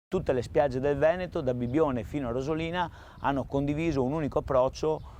Tutte le spiagge del Veneto, da Bibione fino a Rosolina, hanno condiviso un unico approccio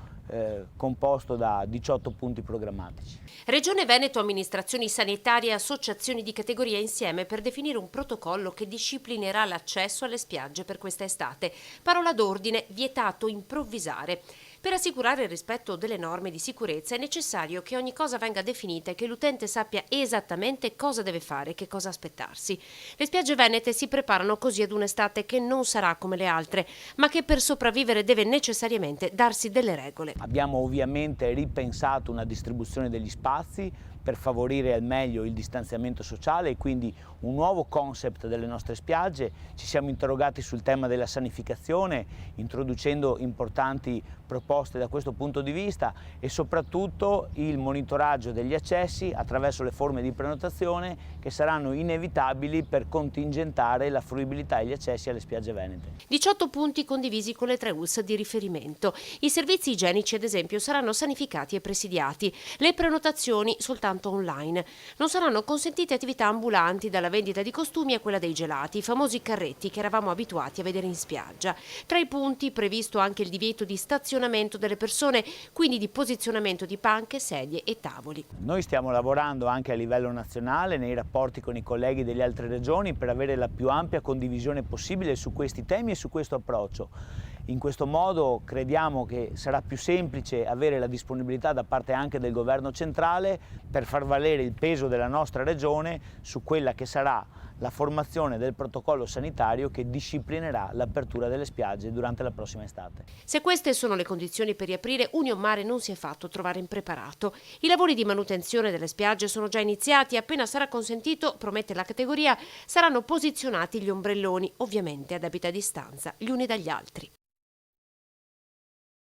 composto da 18 punti programmatici. Regione Veneto, amministrazioni sanitarie e associazioni di categoria insieme per definire un protocollo che disciplinerà l'accesso alle spiagge per questa estate. Parola d'ordine: vietato improvvisare. Per assicurare il rispetto delle norme di sicurezza è necessario che ogni cosa venga definita e che l'utente sappia esattamente cosa deve fare e che cosa aspettarsi. Le spiagge venete si preparano così ad un'estate che non sarà come le altre, ma che per sopravvivere deve necessariamente darsi delle regole. Abbiamo ovviamente ripensato una distribuzione degli spazi per favorire al meglio il distanziamento sociale e quindi un nuovo concept delle nostre spiagge. Ci siamo interrogati sul tema della sanificazione, introducendo importanti proposte da questo punto di vista, e soprattutto il monitoraggio degli accessi attraverso le forme di prenotazione che saranno inevitabili per contingentare la fruibilità e gli accessi alle spiagge venete. 18 punti condivisi con le 3 US di riferimento. I servizi igienici, ad esempio, saranno sanificati e presidiati. Le prenotazioni soltanto online. Non saranno consentite attività ambulanti, dalla vendita di costumi a quella dei gelati, i famosi carretti che eravamo abituati a vedere in spiaggia. Tra i punti previsto anche il divieto di stazionamento delle persone, quindi di posizionamento di panche, sedie e tavoli. Noi stiamo lavorando anche a livello nazionale nei rapporti con i colleghi delle altre regioni per avere la più ampia condivisione possibile su questi temi e su questo approccio. In questo modo crediamo che sarà più semplice avere la disponibilità da parte anche del governo centrale per far valere il peso della nostra regione su quella che sarà la formazione del protocollo sanitario che disciplinerà l'apertura delle spiagge durante la prossima estate. Se queste sono le condizioni per riaprire, Union Mare non si è fatto trovare impreparato. I lavori di manutenzione delle spiagge sono già iniziati e appena sarà consentito, promette la categoria, saranno posizionati gli ombrelloni, ovviamente a debita distanza, gli uni dagli altri.